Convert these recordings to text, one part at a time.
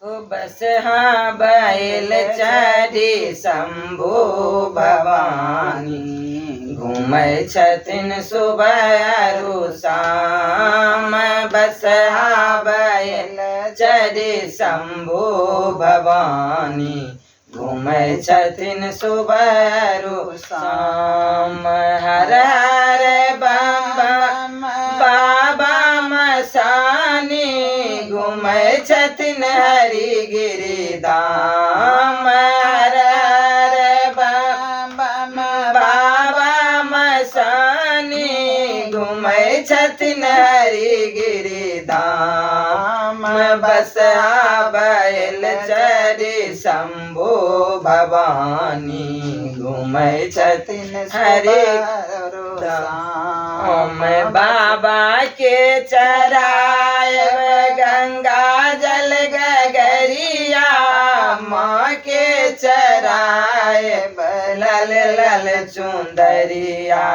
बस हाँ बैल चढ़ी शंभु भवानी घूमै छथिन सुबह शाम। बस हाँ बैल चढ़ी शंभु भवानी घूमै छथिन सुबह शाम। हर हर बम बम बाबा मसानी घूमै छथिन हरि गिरिधाम। हर हर बम बम बाबा मसानी घूमै छथिन हरि गिरिधाम। बस बैल चढ़ी शंभु भवानी घूमै छथिन हरि धाम। बाबा के चढ़ाए गंगा जल गगरिया माँ के चढ़ाए लल लल चुंदरिया।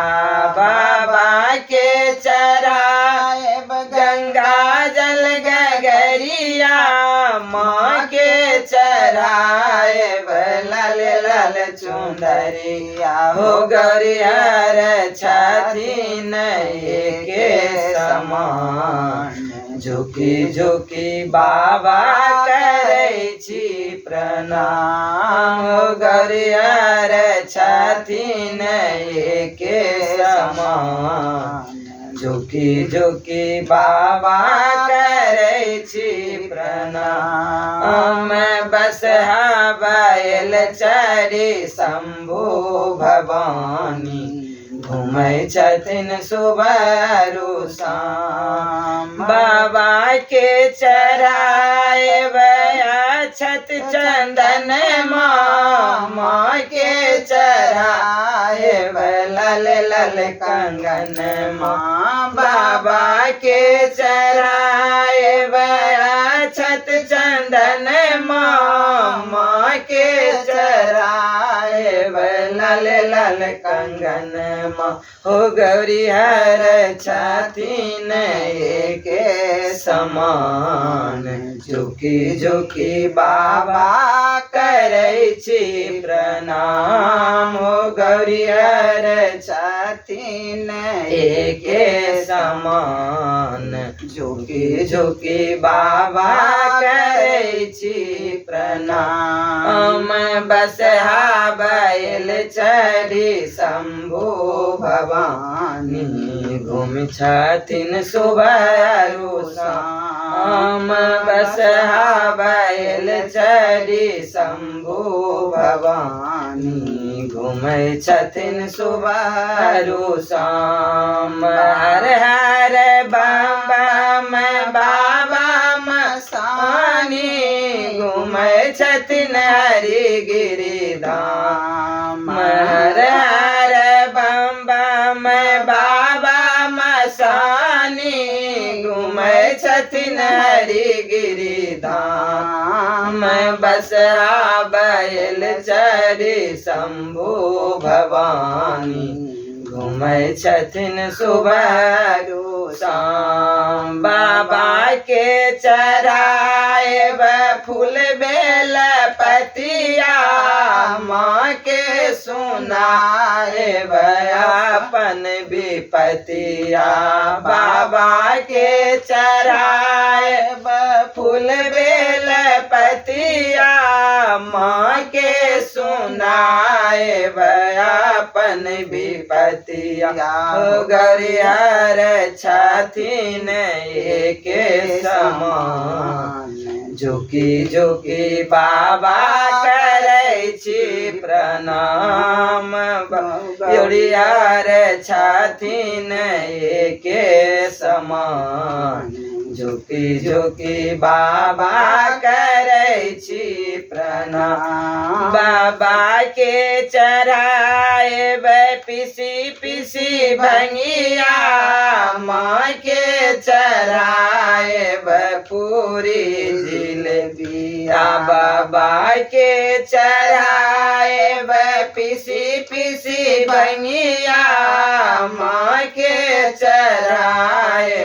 बाबा के चढ़ाए गंगा जल गगरिया माँ के चढ़ाए लल लल चुंदरिया। हो गौरिहर छथिन एके समान झुकी झुकी बाबा करै छी प्रणाम। हो गौरिहर छथिन एके समान झुकी झुकी बाबा करै छी प्रणाम। बस हाँ बैल चढ़ी शंभु भवानी घूमै छथिन सुबह शाम। बाबा के चढ़ाए अक्षत चंदन माँ के चढ़ाए लल लल कंगन माँ। बाबा के चढ़ाए अक्षत चंदन माँ के चढ़ाए लल लल कंगन माँ। हो गौरिहर छथिन एके समान झुकी झुकी बाबा करै छी प्रणाम। हो गौरिहर छथिन एके समान झुकी झुकी बाबा करै छी प्रणाम। बस हाँ बैल चढ़ी शंभु भवानी घूमै छथिन सुबह शाम। बस हाँ बैल चढ़ी शंभु भवानी घूमै छथिन सुबह शाम। हर हर बम बम बाबा मसानी घूमै छथिन हरि गिरिधाम। हर हर बम बम बाबा मसानी घूमै छथिन हरि गिरिधाम। बस बैल चढ़ी शंभु भवानी घूमै छथिन सुबह शाम। बाबा के चढ़ाए फूल बेल पतिया माँ के सुनाए अपन विपतिया। बाबा के चढ़ाए फूल बेल पतिया माँ के सुनाए अपन विपतिया। हो गौरिहर छथिन एके समान झुकी झुकी बाबा करै छी प्रणाम। गौरिहर छथिन एके समान झुकी झुकी बाबा करै छी प्रणाम। बाबा के चढ़ाए पिसी पिसी भंगिया माँ के चढ़ाए पूरी जिलेबिया। बाबा के चढ़ाए पिसी पिसी भंगिया माँ के चढ़ाए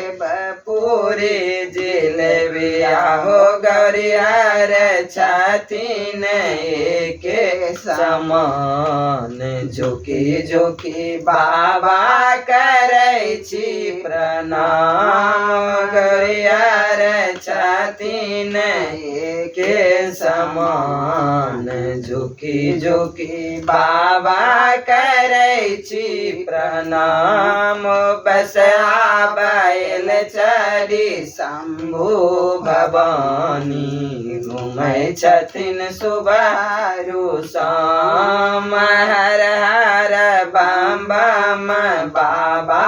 पूरी जिलेबिया। हो गौरी हर छथिन एके समान झुकी झुकी बाबा करै छी प्रणाम गौरी हर छथिन एके समान झुकी झुकी बाबा करै छी प्रणाम बसहा बैल चढ़ी शंभु भवानी घूमै छथिन सुबह शाम हर हर बम बम बाबा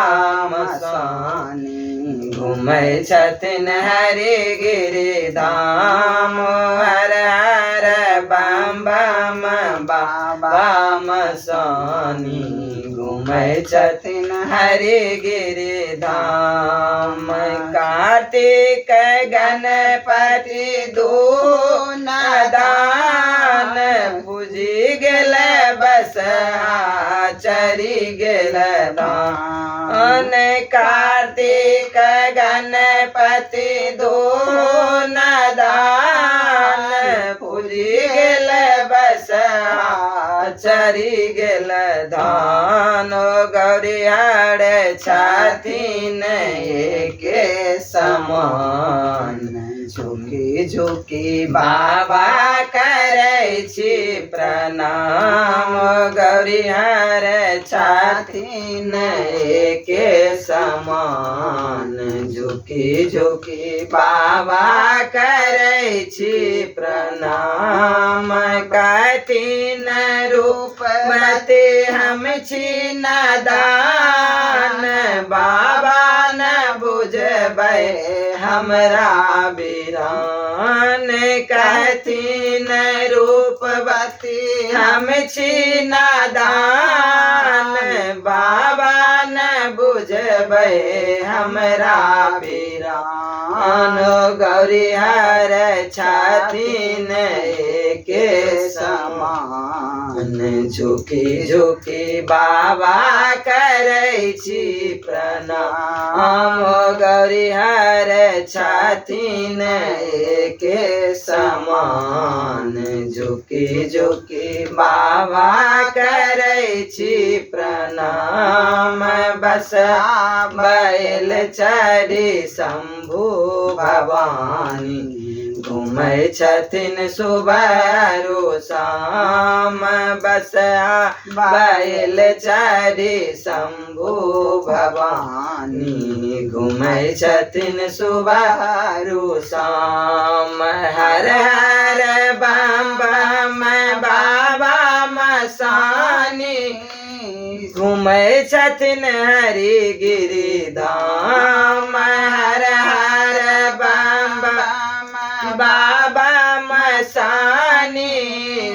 मसानी घूमै छथिन हरि गिरिधाम हर हर बम बम बाबा मसानी घूमै छथिन हरि गिरिधाम कार्तिक गणपति दून दान पूजी गेल बसहा चढ़ी गेल दान कार्तिक गणपति दून दान पूजी गेल बसहा चढ़ी गेल धान गौरी हर छथिन एके समान झुकी झुकी बाबा करै छी प्रणाम गौरी हर छथिन एके समान झुकी झुकी बाबा करै छी प्रणाम कथिन रूप मते हम छी नादान बाबा न बुझबै हमरा बिरान कथिन रूपवती हम छी नादान बाबा न बुझबै हमरा बिरान गौरी हर छथिन एके समान झुकी झुकी बाबा करै छी प्रणाम गौरी हर छथिन एके समान झुकी झुकी बाबा करै छी प्रणाम बसहा बैल चढ़ी शंभु भवानी घूमै छथिन सुबह शाम बसहा बैल चढ़ी शंभु भवानी घूमै छथिन सुबह शाम हर हर बम बम बाबा मसानी घूमै छथिन हरि गिरिधाम हर हर बम बम बाबा मसानी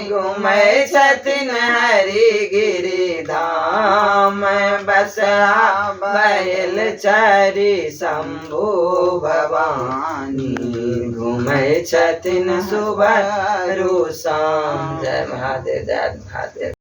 घूमै छथिन हरि गिरिधाम बसहा बैल चढ़ी शंभु भवानी घूमै छथिन सुबह शाम जय महादेव जय महादेव।